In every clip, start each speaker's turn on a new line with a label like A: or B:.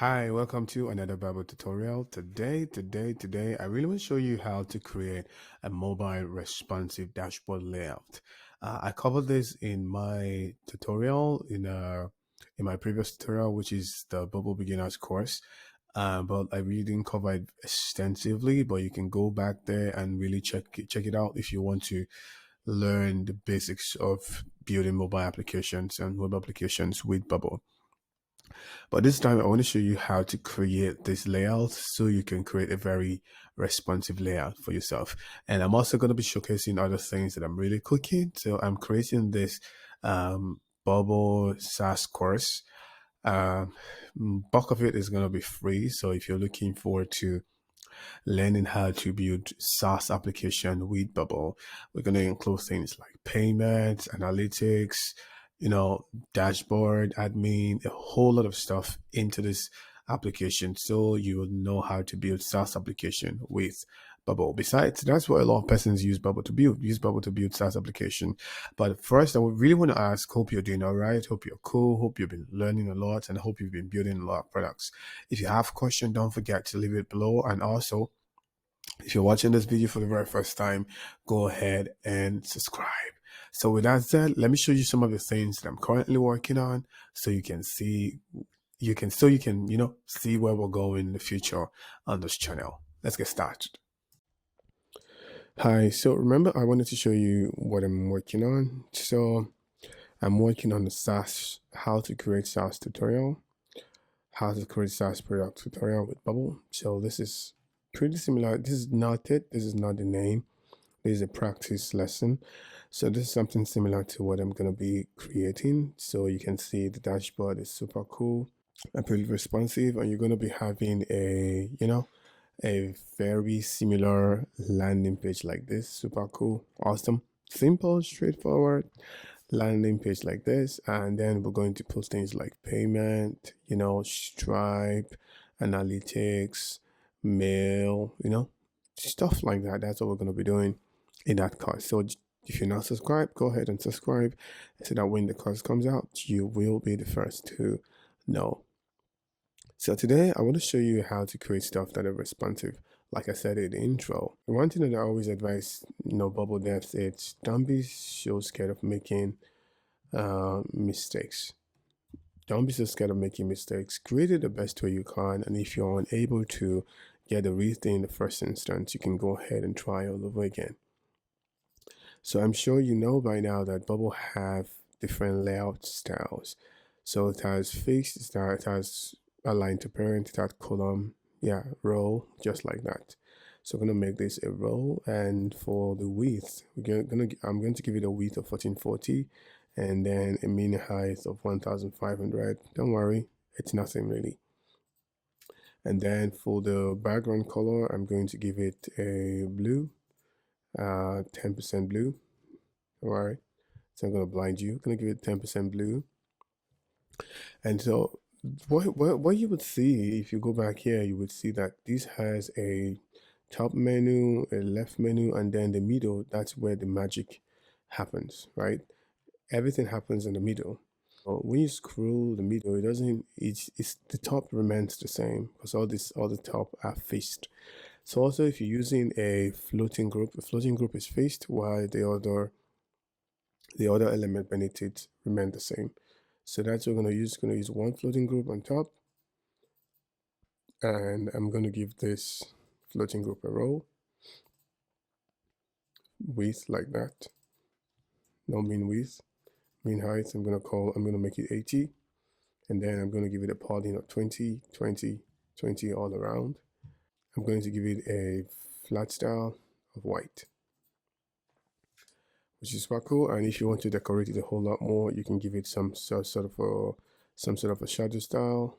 A: Hi, welcome to another Bible tutorial. Today, I really want to show you how to create a mobile responsive dashboard layout. I covered this in my tutorial in my previous tutorial, which is the Bubble Beginners course. But I really didn't cover it extensively, but you can go back there and really check it out if you want to learn the basics of building mobile applications and web applications with Bubble. But this time I want to show you how to create this layout so you can create a very responsive layout for yourself. And I'm also going to be showcasing other things that I'm really cooking. So I'm creating this Bubble SaaS course. Um, Bulk of it is going to be free. So if you're looking forward to learning how to build SaaS application with Bubble, we're going to include things like payments, analytics, dashboard, admin, a whole lot of stuff into this application. So you will know how to build SaaS application with Bubble. Besides, that's what a lot of persons use Bubble to build. Use Bubble to build SaaS application. But first, I would really want to ask, hope you're doing all right. Hope you're cool. Hope you've been learning a lot and hope you've been building a lot of products. If you have a question, don't forget to leave it below. And also, if you're watching this video for the very first time, go ahead and subscribe. So with that said, let me show you some of the things that I'm currently working on so you can see see where we're going in the future on this channel. Let's get started. Hi, so remember I wanted to show you what I'm working on. So I'm working on the SaaS, how to create SaaS tutorial, how to create SaaS product tutorial with Bubble. So this is pretty similar. This is not it. This is not the name. This is a practice lesson. So this is something similar to what I'm going to be creating. So you can see the dashboard is super cool and pretty responsive, and you're going to be having a very similar landing page like this. Super cool, awesome, simple, straightforward landing page like this. And then we're going to post things like payment, Stripe, analytics, mail, stuff like that. That's what we're going to be doing in that course. So if you're not subscribed, go ahead and subscribe so that when the course comes out, you will be the first to know. So today I want to show you how to create stuff that are responsive. Like I said in the intro, the one thing that I always advise, Bubble devs, is don't be so scared of making mistakes. Don't be so scared of making mistakes. Create it the best way you can, and if you're unable to get the real thing in the first instance, you can go ahead and try all over again. So I'm sure you know by now that Bubble have different layout styles. So it has fixed, it has align to parent, it has column, row, just like that. So I'm gonna make this a row, and for the width, I'm going to give it a width of 1440, and then a mean height of 1500. Don't worry, it's nothing really. And then for the background color, I'm going to give it a blue, 10% blue. All right, so I'm gonna blind you. I'm gonna give it 10% blue. And so what you would see if you go back here, you would see that this has a top menu, a left menu, and then the middle. That's where the magic happens, right? Everything happens in the middle. But when you scroll the middle, it doesn't. It's the top remains the same because all the top are faced. So also, if you're using a floating group, the floating group is faced while the other element beneath it remain the same. So that's what we're going to use. Going to use one floating group on top, and I'm going to give this floating group a row width like that. No mean width, mean height. I'm going to make it 80, and then I'm going to give it a padding of 20, 20, 20 all around. I'm going to give it a flat style of white, which is quite cool. And if you want to decorate it a whole lot more, you can give it some sort of a shadow style,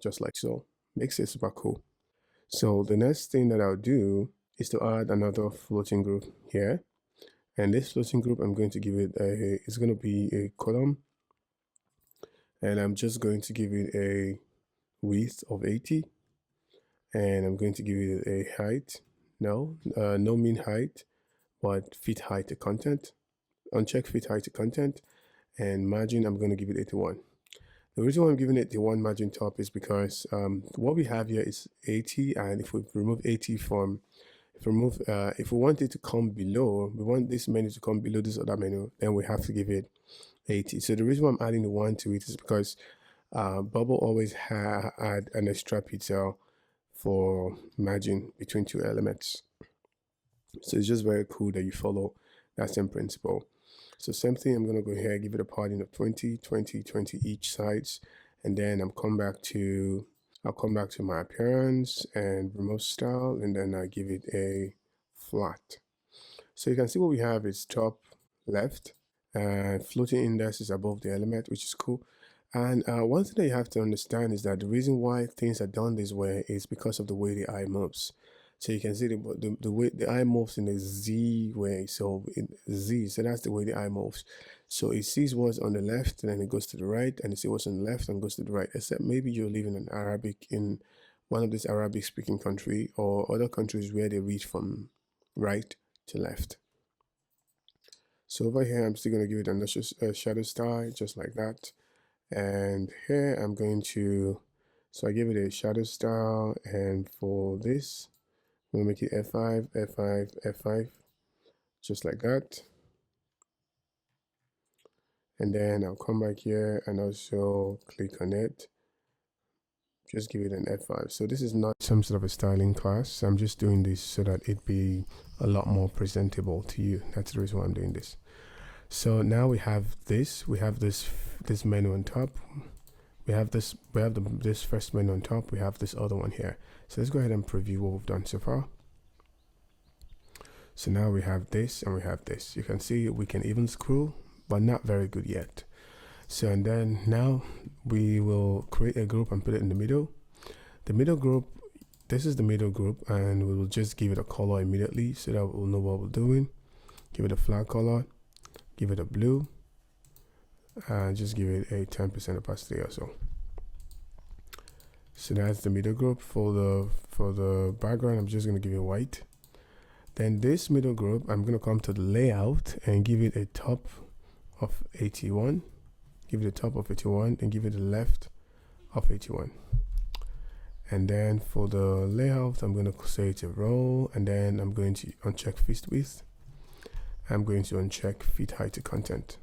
A: just like so. Makes it super cool. So the next thing that I'll do is to add another floating group here. And this floating group, I'm going to give it it's going to be a column. And I'm just going to give it a width of 80. And I'm going to give it a height. No mean height, but fit height to content. Uncheck fit height to content. And margin, I'm going to give it 81. The reason why I'm giving it the one margin top is because what we have here is 80, and if we remove 80 from, if we want it to come below, we want this menu to come below this other menu, then we have to give it 80. So the reason why I'm adding the 1 to it is because Bubble always had an extra pixel for merging between two elements. So it's just very cool that you follow that same principle. So same thing, I'm going to go here, give it a padding of 20, 20, 20 each sides, and then I'll come back to my appearance and remove style, and then I give it a flat. So you can see what we have is top left, and floating index is above the element, which is cool. And one thing that you have to understand is that the reason why things are done this way is because of the way the eye moves. So you can see the way the eye moves in a Z way. So in Z, so that's the way the eye moves. So it sees what's on the left, and then it goes to the right, and it sees what's on the left and goes to the right. Except maybe you're living in Arabic, in one of these Arabic speaking country, or other countries where they read from right to left. So over here, I'm still going to give it a shadow style, just like that. And here I'm going to, so I give it a shadow style, and for this, I'm going to make it F5, F5, F5, just like that. And then I'll come back here and also click on it. Just give it an F5. So this is not some sort of a styling class. I'm just doing this so that it be a lot more presentable to you. That's the reason why I'm doing this. So now we have this menu on top. We have this first menu on top. We have this other one here. So let's go ahead and preview what we've done so far. So now we have this and we have this. You can see we can even scroll, but not very good yet. So, and then now we will create a group and put it in the middle. The middle group, this is the middle group, and we will just give it a color immediately so that we'll know what we're doing. Give it a flag color, give it a blue, and just give it a 10% opacity or so. So that's the middle group. For the background, I'm just going to give it white. Then this middle group, I'm going to come to the layout and give it a top of 81. Give it a top of 81 and give it a left of 81. And then for the layout, I'm going to say it's a row, and then I'm going to uncheck fit width. I'm going to uncheck fit height to content.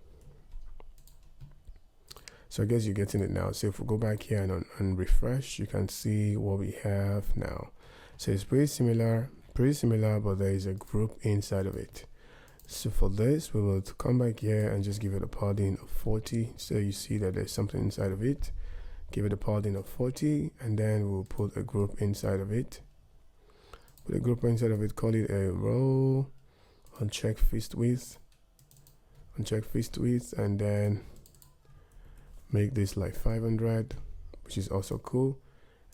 A: So I guess you're getting it now. So if we go back here and refresh, you can see what we have now. So it's pretty similar, but there is a group inside of it. So for this, we will come back here and just give it a padding of 40. So you see that there's something inside of it. Give it a padding of 40, and then we'll put a group inside of it. Put a group inside of it, call it a row, uncheck fit width, and then make this like 500, which is also cool.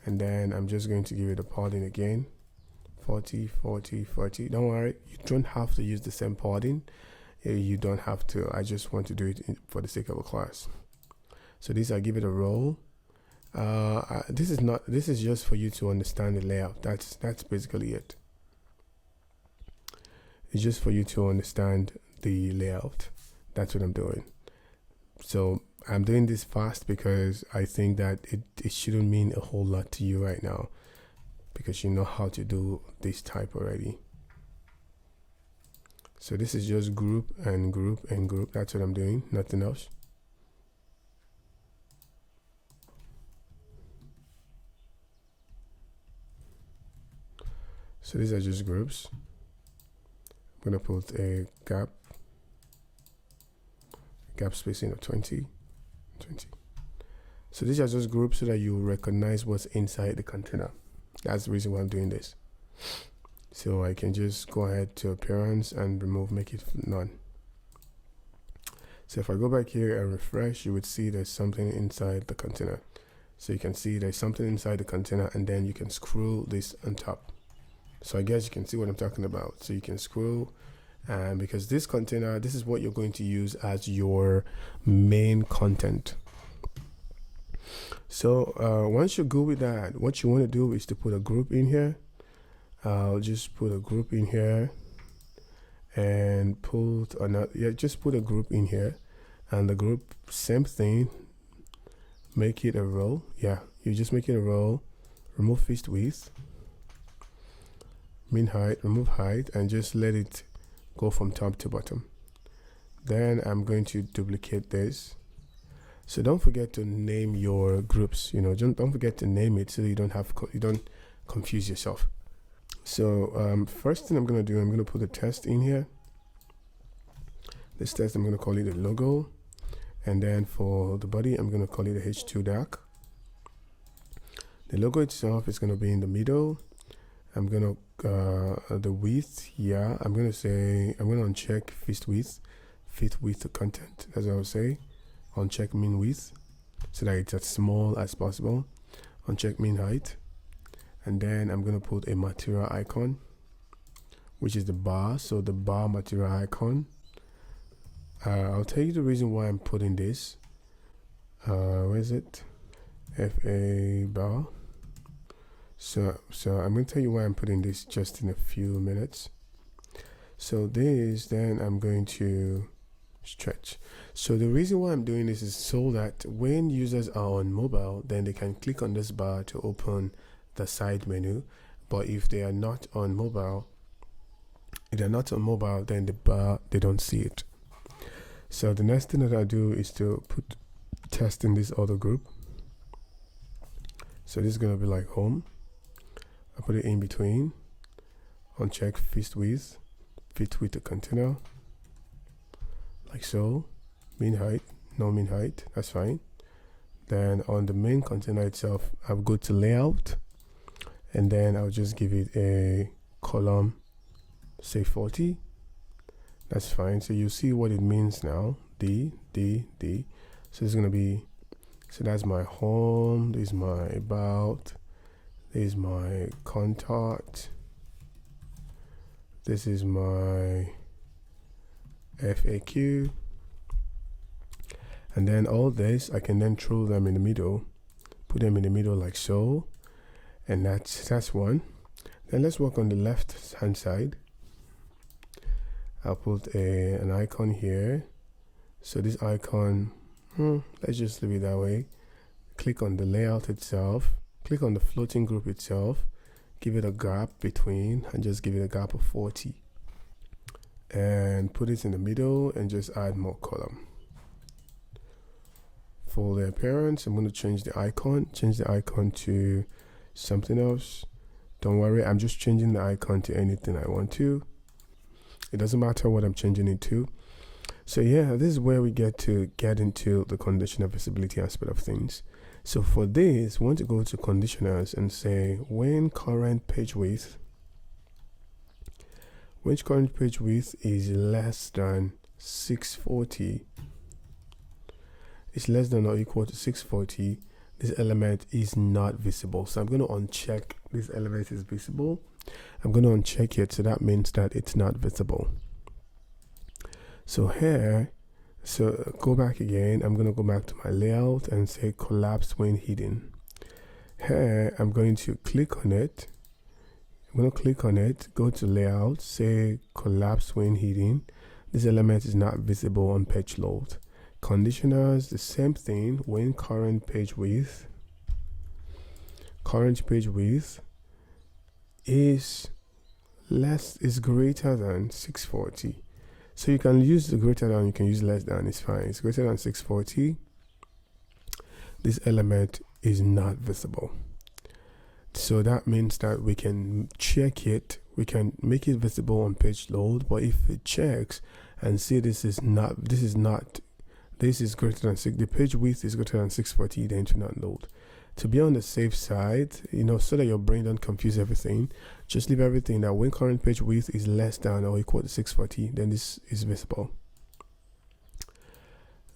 A: And then I'm just going to give it a padding again. 40, 40, 40. Don't worry, you don't have to use the same padding. You don't have to. I just want to do it for the sake of a class. So this, I give it a roll. This is just for you to understand the layout. That's basically it. It's just for you to understand the layout. That's what I'm doing. So I'm doing this fast because I think that it shouldn't mean a whole lot to you right now, because you know how to do this type already. So this is just group and group and group. That's what I'm doing, nothing else. So these are just groups. I'm gonna put a gap spacing of 20. So these are just groups so that you recognize what's inside the container. That's the reason why I'm doing this. So I can just go ahead to appearance and remove, make it none. So if I go back here and refresh, you would see there's something inside the container. So you can see there's something inside the container, and then you can scroll this on top. So I guess you can see what I'm talking about. So you can scroll, and because this container, this is what you're going to use as your main content. So once you're good with that, what you want to do is to put a group in here. I'll just put a group in here and put another, just put a group in here, and the group, same thing, make it a row. Yeah, you just make it a row, remove fist width, min height, remove height, and just let it go from top to bottom. Then I'm going to duplicate this. So don't forget to name your groups, don't forget to name it so that you don't confuse yourself. So first thing I'm going to do, I'm going to put a test in here. This test, I'm going to call it a logo. And then for the body, I'm going to call it a H2 dark. The logo itself is going to be in the middle. I'm going to, the width, I'm going to uncheck fit width content, as I would say. Uncheck min width, so that it's as small as possible. Uncheck min height. And then I'm going to put a material icon, which is the bar. So the bar material icon. I'll tell you the reason why I'm putting this. Where is it? FA bar. So I'm going to tell you why I'm putting this just in a few minutes. So this, then I'm going to stretch. So the reason why I'm doing this is so that when users are on mobile, then they can click on this bar to open the side menu. But if they are not on mobile, then the bar, they don't see it. So the next thing that I do is to put test in this other group. So this is going to be like home. I put it in between. Uncheck fit width the container, like so. Min height, no min height, that's fine. Then on the main container itself, I'll go to layout, and then I'll just give it a column, say 40. That's fine. So you see what it means now. D. So it's gonna be, so that's my home, this is my about, this is my contact, this is my FAQ, and then all this I can then throw them in the middle, put them in the middle like so, and that's one. Then let's work on the left hand side. I'll put an icon here. So this icon, let's just leave it that way. Click on the layout itself, click on the floating group itself, give it a gap between, and just give it a gap of 40. And put it in the middle and just add more column. For the appearance, I'm going to change the icon to something else. Don't worry, I'm just changing the icon to anything I want to. It doesn't matter what I'm changing it to. So yeah, this is where we get into the conditional visibility aspect of things. So for this, we want to go to conditionals and say when current page width is less than 640, it's less than or equal to 640, this element is not visible. So I'm going to uncheck this element is visible. I'm going to uncheck it, so that means that it's not visible. So here, so go back again. I'm going to go back to my layout and say collapse when hidden. Here, I'm going to click on it. I'm going to click on it, go to layout, say collapse when hidden. This element is not visible on page load. Conditionals, the same thing. When current page width is greater than 640. So you can use the greater than, you can use less than, it's fine. It's greater than 640. This element is not visible. So that means that we can check it, we can make it visible on page load, but if it checks and see this is greater than the page width is greater than 640, then to not load. To be on the safe side, so that your brain don't confuse everything, just leave everything that when current page width is less than or equal to 640, then this is visible.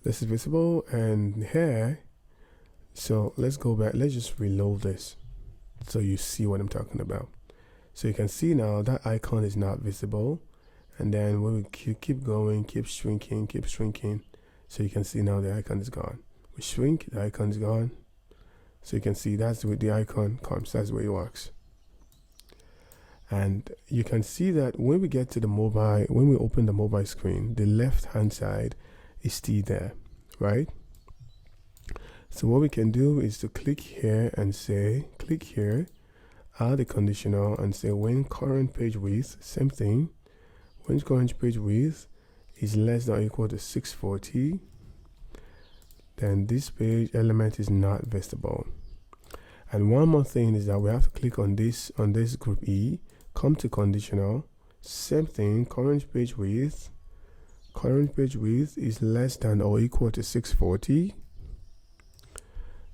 A: This is visible, and here, so let's go back, let's just reload this so you see what I'm talking about. So you can see now that icon is not visible, and then when we keep going, keep shrinking, so you can see now the icon is gone. We shrink, the icon is gone. So you can see that's where the icon comes, that's where it works. And you can see that when we get to the mobile, when we open the mobile screen, the left hand side is still there, right? So what we can do is to click here and say, click here, add a conditional and say when current page width, same thing, when current page width is less than or equal to 640, then this page element is not visible. And one more thing is that we have to click on this group E, come to conditional, same thing, current page width is less than or equal to 640.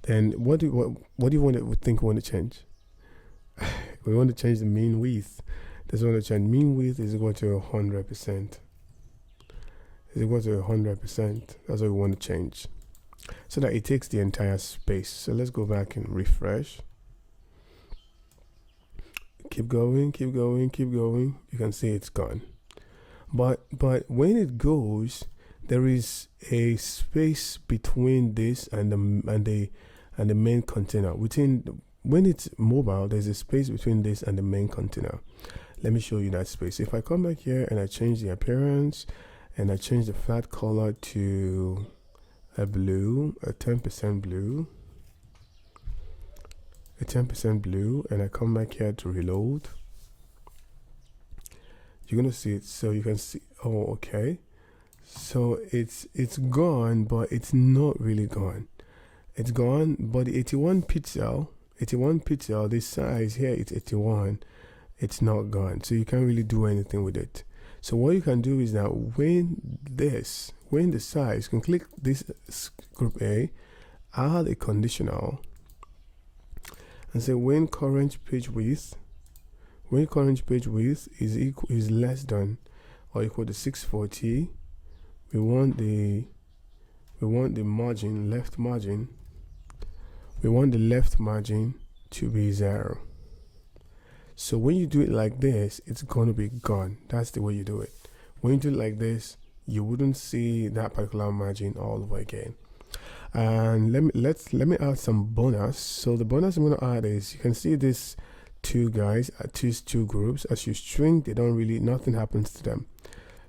A: Then what do you want to change? We want to change the mean width. This want to change mean width is equal to 100%. Is equal to 100%. That's what we want to change, so that it takes the entire space. So let's go back and refresh. Keep going. You can see it's gone. But when it goes, there is a space between this and the main container. When it's mobile, there's a space between this and the main container. Let me show you that space. If I come back here and I change the appearance and I change the flat color to a blue, a 10% blue, and I come back here to reload, you're gonna see it. So you can see, oh, okay, so it's gone, but it's not really gone. It's gone, but the 81 pixel, this size here, it's 81, it's not gone, so you can't really do anything with it. So what you can do is that when the size, you can click this group A, add a conditional and say when current page width is less than or equal to 640, we want the margin, left margin, we want the left margin to be 0. So when you do it like this, it's going to be gone. That's the way you do it. When you do it like this, you wouldn't see that particular margin all over again. And let me add some bonus. So the bonus I'm going to add is, you can see this two guys, two groups. As you shrink, they don't really, nothing happens to them.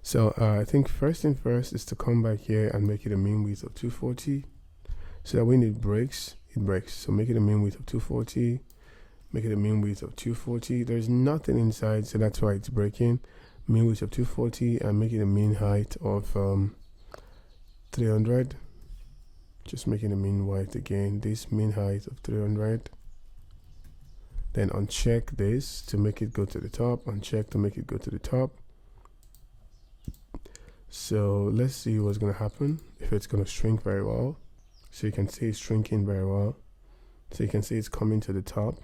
A: So I think first thing first is to come back here and make it a mean width of 240, so that when it breaks, it breaks. So make it a mean width of 240, make it a mean width of 240. There's nothing inside, so that's why it's breaking. Mean width of 240, and make it a mean height of 300. Just making a mean height again, this mean height of 300. Then uncheck this to make it go to the top, uncheck to make it go to the top. So let's see what's going to happen, if it's going to shrink very well. So you can see it's shrinking very well. So you can see it's coming to the top.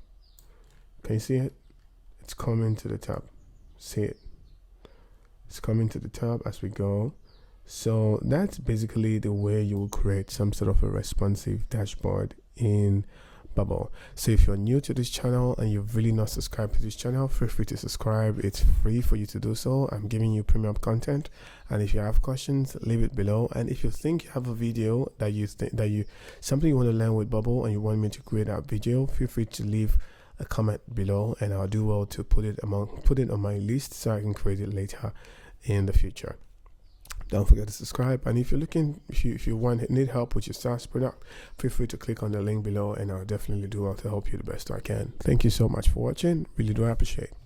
A: Can you see it? It's coming to the top. See it? It's coming to the top as we go. So that's basically the way you will create some sort of a responsive dashboard in Bubble. So if you're new to this channel and you've really not subscribed to this channel, feel free to subscribe. It's free for you to do so. I'm giving you premium content, and if you have questions, leave it below. And if you think you have a video that something you want to learn with Bubble and you want me to create that video, feel free to leave a comment below, and I'll do well to put it on my list so I can create it later in the future. Don't forget to subscribe, and if you're looking, if you need help with your SaaS product, feel free to click on the link below, and I'll definitely do well to help you the best I can. Thank you so much for watching. Really do appreciate it.